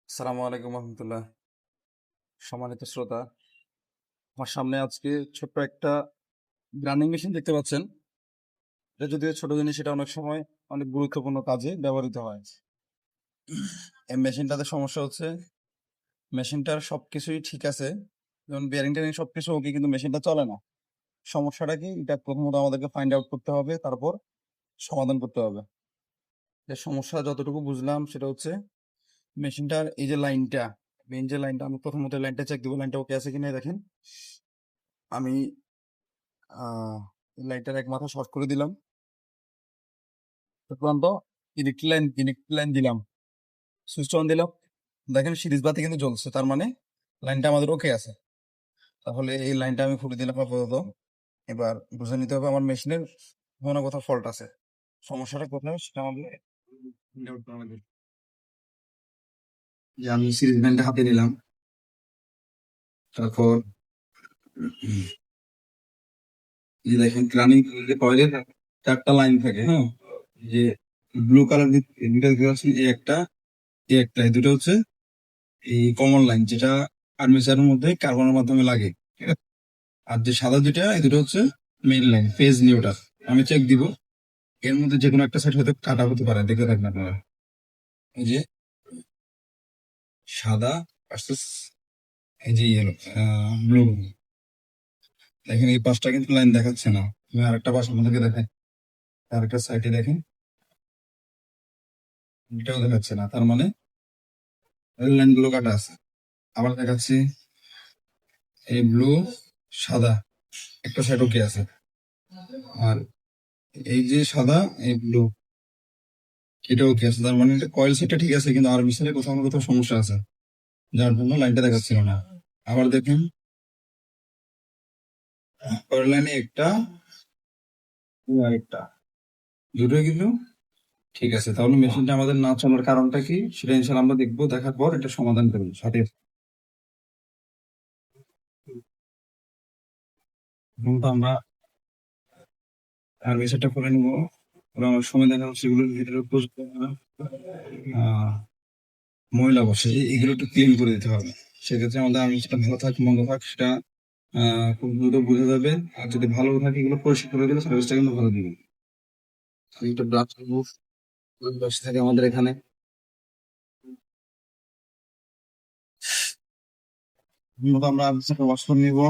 আসসালামু আলাইকুম রহমতুল্লাহ। সম্মানিত শ্রোতা, আমার সামনে আজকে ছোট্ট একটা গ্রাইন্ডিং মেশিন দেখতে পাচ্ছেন। এটা যদিও ছোট জিনিস, এটা অনেক সময় অনেক গুরুত্বপূর্ণ কাজে ব্যবহৃত হয়। এই মেশিনটাতে সমস্যা হচ্ছে, মেশিনটার সবকিছুই ঠিক আছে, যেমন বিয়ারিং টেয়ারিং সবকিছু ওকে, কিন্তু মেশিনটা চলে না। সমস্যাটা কি, এটা প্রথমত আমাদেরকে ফাইন্ড আউট করতে হবে, তারপর সমাধান করতে হবে। এর সমস্যা যতটুকু বুঝলাম সেটা হচ্ছে মেশিনটার এই যে লাইনটা, মেইন যে লাইনটা, আমি প্রথমত লাইনটা চেক দিব, লাইনটা ওকে আছে কিনা। দেখেন, আমি লাইটার এক মাথা শর্ট করে দিলাম, তারপর ইলেকট্রিক লাইন দিলাম, সুইচ অন দিলাম। দেখেন সিরিজ বাতি কিন্তু জ্বলছে, তার মানে লাইনটা আমাদের ওকে আছে। তাহলে এই লাইনটা আমি খুলে দিলাম আপাতত। এবার বুঝে নিতে হবে আমার মেশিনের কোনো না কোথাও ফল্ট আছে। সমস্যাটা কোথায় সেটা আমাদের find out করা লাগবে। যে আমি সিরিজ লাইনটা হাতে নিলাম, তারপর এই যে দেখেন রানিং যে কয়েলের চারটা লাইন থাকে, হ্যাঁ, এই যে ব্লু কালার দুটা দেখতে পাচ্ছেন, এই দুটো হচ্ছে এই কমন লাইন, যেটা আর্মেচারের মধ্যে কার্বনের মাধ্যমে লাগে, ঠিক আছে? আর যে সাদা দুটা, এই দুটো হচ্ছে মেইন লাইন, ফেজ নিউট্রাল। আমি চেক দিব, এর মধ্যে যে কোনো একটা সাইড হয়তো কাটা হতে পারে, দেখতে থাকবেন আপনারা। এই যে সাদা ভার্সেস এই যে ইয়েলো, ব্লু। দেখেন এই পাশটা কিন্তু লাইন দেখাচ্ছে না। আমি আরেকটা পাশ আপনাদেরকে দেখাই, আরেকটা সাইডে দেখেন, এটাও দেখাচ্ছে না, তার মানে লাইন গুলো কাটা আছে। আবার দেখাচ্ছি, এই ব্লু সাদা একটা সাইড ওকে আছে, আর এই যে সাদা এই ব্লু এটা ওকে আছে, তার মানে এটা কয়েল সেটটা ঠিক আছে, কিন্তু আর্মি কোথাও না কোথাও সমস্যা আছে, যার জন্য লাইনটা দেখাচ্ছিল না। আবার দেখেন কয়েল লাইনে একটা আর একটা, দুটোই কিন্তু ঠিক আছে। তাহলে মেশিনটা আমাদের না চলার কারণটা কি সেটা ইনশাল্লাহ আমরা দেখবো, দেখার পর এটা সমাধান করবো সঠিক। এখন তো আমরা আর্মি সেটটা করে নিবো। অনেক সময় দেখা যাচ্ছে এগুলোর ভিতরে প্রচুর আহ, ময়লা বসে, এগুলো একটু ক্লিন করে দিতে হবে। সেক্ষেত্রে আমাদের আর্মি সেটা ভালো থাক মন্দ থাক সেটা খুব দ্রুত বোঝা যাবে। আর যদি ভালো থাকে, এগুলো পরিষ্কার করে দিলে সার্ভিসটা কিন্তু ভালো দিবে। আমি একটা ব্রাশ নিবো, বসে থাকে আমাদের এখানে। মূলত আমরা আর্মি ওয়াশ করে নিবো।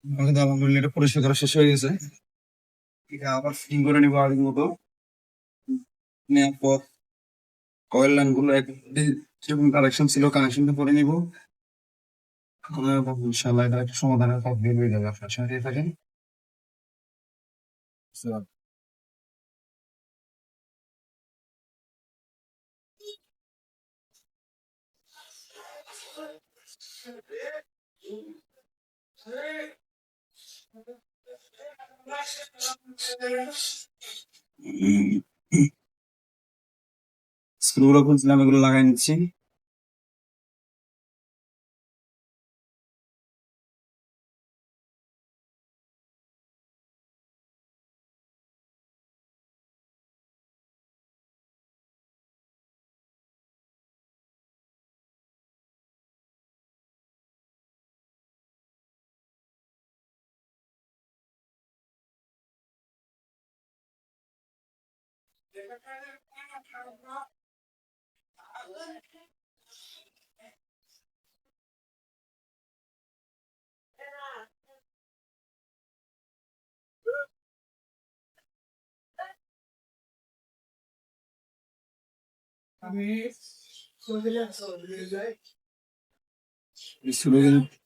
আমাদের আলহামদুলিল্লাহ এটা পরিষ্কার করা শেষ হয়ে গেছে। এটা আবার ফিটিং করে নিবো আগের মতো। নেওয়ার পর কয়েল লাইন গুলো যেরকম কানেকশন ছিল কানেকশনটা করে নিবো। ইনশাল্লাহ এটা একটা সমাধানের পথ বের হয়ে যাবে, আপনার সাথে থাকেন। স্ক্রুগুলো খুলছিলাম, এগুলো লাগাই নিচ্ছি।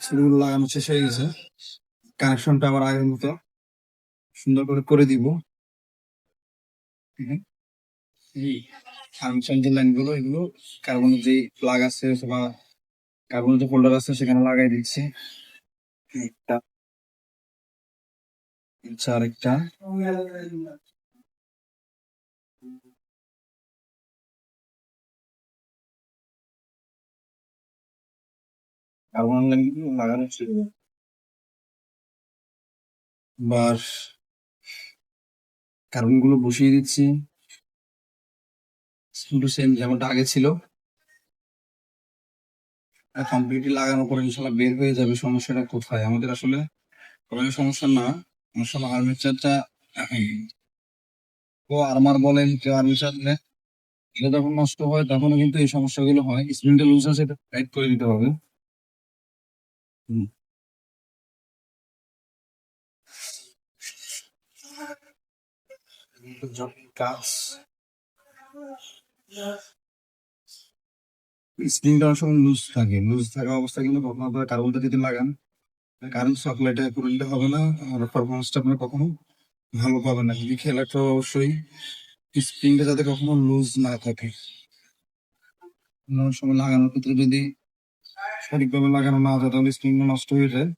স্ক্রুগুলো লাগানো শেষ হয়ে গেছে। কানেকশনটা আবার আগের মতো সুন্দর করে করে দিব। হুম। এই কানেকশন যে লাইন গুলো, এগুলো কার্বনের যে প্লাগ আছে বা কার্বনের যে ফোল্ডার আছে সেখানে লাগাই দিচ্ছি। একটা আচ্ছা, আরেকটা কার্বন লাগানো ছিল। এবার কার্বন গুলো বসিয়ে দিচ্ছি সেম যেমনটা আগে ছিল। কমপ্লিটলি লাগানোর পরে ইনশাল্লাহ বের হয়ে যাবে সমস্যাটা কোথায়। আমাদের আসলে কোনো সমস্যা না, আসলে আর্মেচারটা ও আর্মার বলেন কেউ আর্মেচার এটা যখন নষ্ট হয় তখনও কিন্তু এই সমস্যাগুলো হয়। স্প্রিংটা লুজ আছে, এটা টাইট করে দিতে হবে। হুম। যখন কাজ স্প্রিংটা অনেক সময় লুজ থাকে, লুজ থাকা অবস্থায় কিন্তু কখনো আপনার কার্বনটা যদি লাগান, কারেন্ট সাপ্লাইটা করলে হবে না, আর পারফরমেন্সটা আপনার কখনো ভালো পাবেন না। যদি খেয়াল রাখতে হবে অবশ্যই স্প্রিংটা যাতে কখনো লুজ না থাকে। অনেক সময় লাগানোর ক্ষেত্রে যদি সঠিকভাবে লাগানো না যায় তাহলে স্প্রিংটা নষ্ট হয়ে যায়,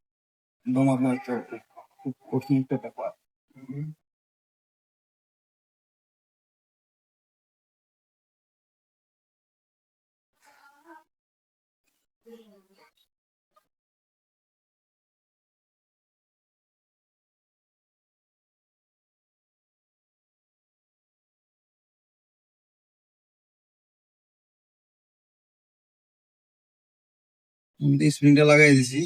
এবং আপনার একটা খুব কঠিন একটা ব্যাপার। আমি স্প্রিংটা লাগাই দিছি।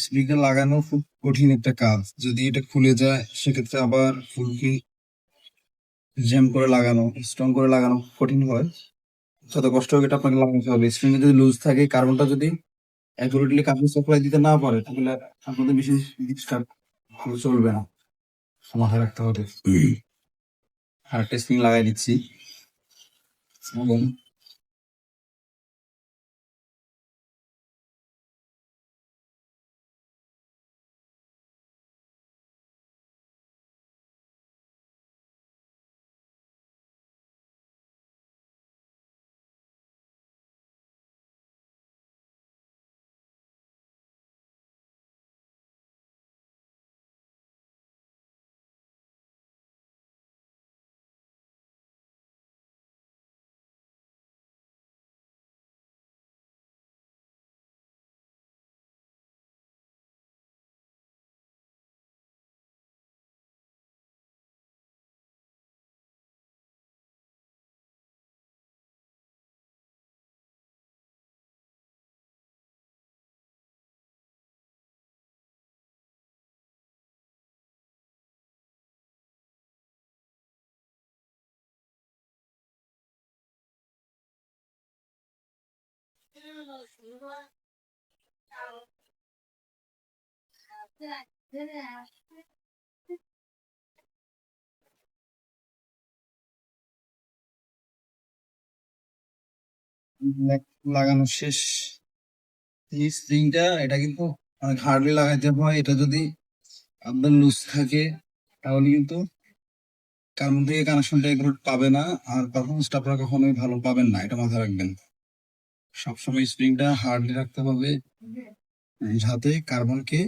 স্প্রিংটা লাগানো খুব কঠিন একটা কাজ, যদি এটা খুলে যায় সেক্ষেত্রে আবার ফুলকি জ্যাম করে লাগানো, স্ট্রং করে লাগানো কঠিন হয়। যত কষ্ট হোক এটা আপনাকে লাগাতে হবে। স্প্রিংটা যদি লুজ থাকে, কার্বনটা যদি অ্যাকুরেটলি কাপড় সাপ্লাই দিতে না পারে, তাহলে আপনাদের বেশি জিনিসটা ভালো চলবে না, মাথায় রাখতে হবে। আর টেস্টিং লাগাই দিচ্ছি এবং লাগানো শেষ। এই স্প্রিংটা এটা কিন্তু অনেক হার্ডলি লাগাইতে হয়। এটা যদি আপনার লুজ থাকে তাহলে কিন্তু কার্বন থেকে কানেকশনটা এগুলো পাবে না, আর পারফরমেন্সটা আপনারা কখনোই ভালো পাবেন না, এটা মাথায় রাখবেন। সবসময় স্প্রিংটা হার্ডলি রাখতে হবে যাতে কার্বনকে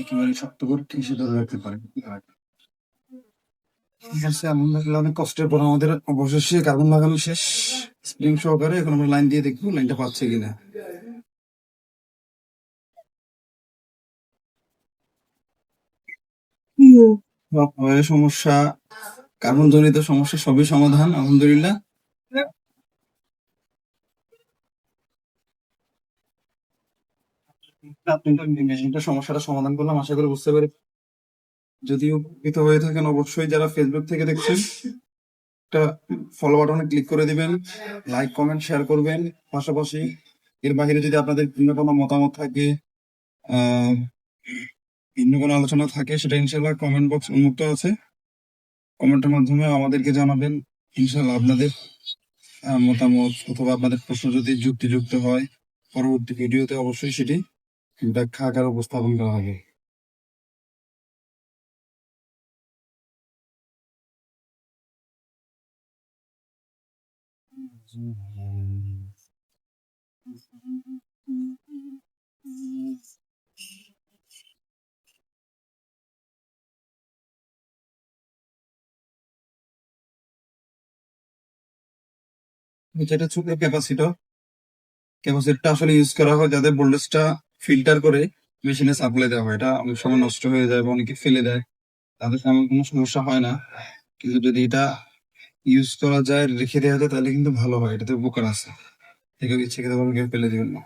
একেবারে শক্ত করে ঠেসে ধরে রাখতে পারে। ঠিক আছে, আলহামদুলিল্লাহ অনেক কষ্টের পর আমাদের অবশেষে কার্বন লাগানো শেষ স্প্রিং সহকারে। এখন আমরা লাইন দিয়ে দেখবো লাইনটা পাচ্ছে কিনা। আপনাদের সমস্যা, কার্বন জনিত সমস্যা সবই সমাধান আলহামদুলিল্লাহ। আপনি মেশিনটা সমস্যাটা সমাধান করলাম আশা করি বুঝতে পেরে। যদি উপকৃত হয়ে থাকেন অবশ্যই যারা ফেসবুক থেকে দেখছেন একটা ফলো বাটনে ক্লিক করে দিবেন, লাইক কমেন্ট শেয়ার করবেন। পাশাপাশি এর বাইরে যদি আপনাদের ভিন্ন কোনো মতামত থাকে, আহ ভিন্ন কোনো আলোচনা থাকে, সেটা ইনশাল্লাহ কমেন্ট বক্স উন্মুক্ত আছে, কমেন্টের মাধ্যমে আমাদেরকে জানাবেন। ইনশাল্লাহ আপনাদের মতামত অথবা আপনাদের প্রশ্ন যদি যুক্তিযুক্ত হয়, পরবর্তী ভিডিওতে অবশ্যই সেটি ব্যাখ্যা আকারে উপস্থাপন করা হবে। যেটা ছোট ক্যাপাসিটরটা আসলে ইউজ করা হয় যাতে ভোল্টেজটা ফিল্টার করে মেশিনে সাপ্লাই দেওয়া হয়। এটা অনেক সময় নষ্ট হয়ে যায় বা অনেকে ফেলে দেয়, তাদের তেমন কোনো সমস্যা হয় না। কিন্তু যদি এটা ইউজ করা যায়, রেখে দেওয়া যায়, তাহলে কিন্তু ভালো হয়। এটাতে উপকার আছে। ঠিক আছে, ইচ্ছে খেতে পারবেন, কেউ ফেলে দিবেন না।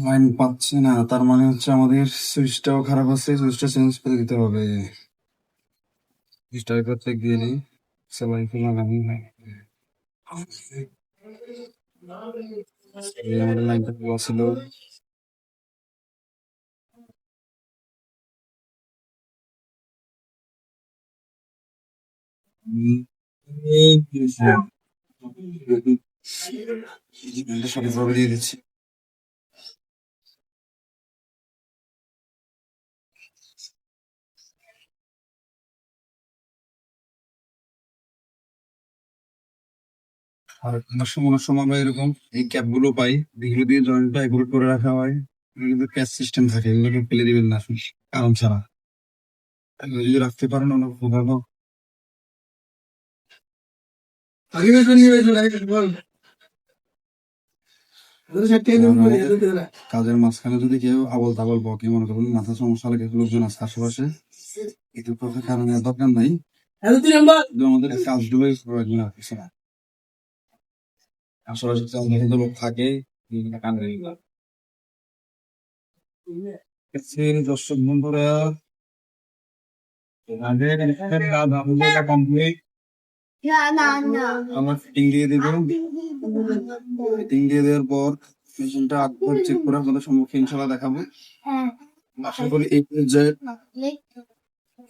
লাইন পাচ্ছে না, তার মানে হচ্ছে আমাদের সুইচটাও খারাপ আছে। সুইচটা চেঞ্জ করে দিতে হবে। সুইচটা একবার চেক দিয়ে নিই। সেলাই খোলা লাগানো হয়। এই আমাদের লাইনটা খোলা ছিল। এই লাইনটা সঠিকভাবে দিয়ে দিচ্ছি। আর অনেক সময় আমরা এরকম এই ক্যাপ গুলো পাই, এগুলো দিয়ে জয়েন্টটা এগুলো করে রাখা হয়। এগুলো কিন্তু প্যাচ সিস্টেম থাকে, এগুলোকে ফেলে দিবেন না আসলে কারণ ছাড়া। এগুলো যদি রাখতে পারেন অনেক ভালো। কাজের মাঝখানে যদি কেউ আবল তাবল বকে, মনে করুন মাথা সমস্যা লাগে, লোকজন আছে আশেপাশে, এদের কথা কারণে দরকার নাই। শুধু আমাদের কাজগুলোই প্রয়োজন আর কিছু না। আশেপাশে চার লোক থাকে, কানে দর্শক বন্ধুরা, আগের একটা কাজ আমাদের কমপ্লিট। আমরা ফিটিং দিয়ে দিব। ফিটিং দিয়ে দেওয়ার পর মেশিনটা একবার চেক করে আপনাদের সম্মুখে ইনশাল্লাহ দেখাবো। আশা করি এই পর্যায়ে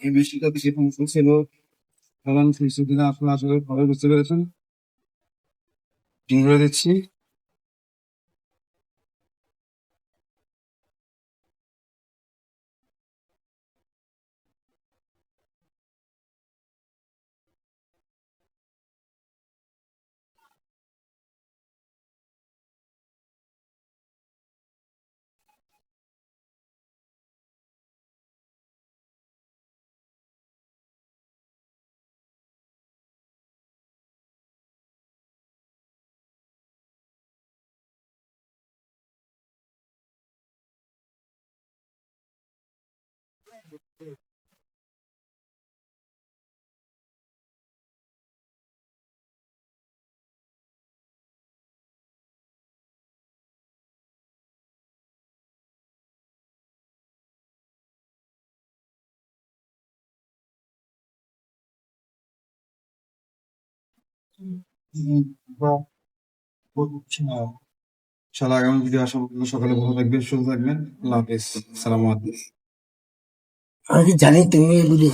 এই মেশিনটা বেশি সমস্যা ছিল, কারণ কিছুদিন আসলে আসলে ভাবে বুঝতে পেরেছেন। ফিটিং করে দিচ্ছি। ইনশাল্লাহ আগামী ভিডিও আসা পর্যন্ত সকালে ভালো থাকবেন, সুস্থ থাকবেন। আল্লাহ হাফিজ। আসসালামু আলাইকুম। আমি জানি তুমি বুঝে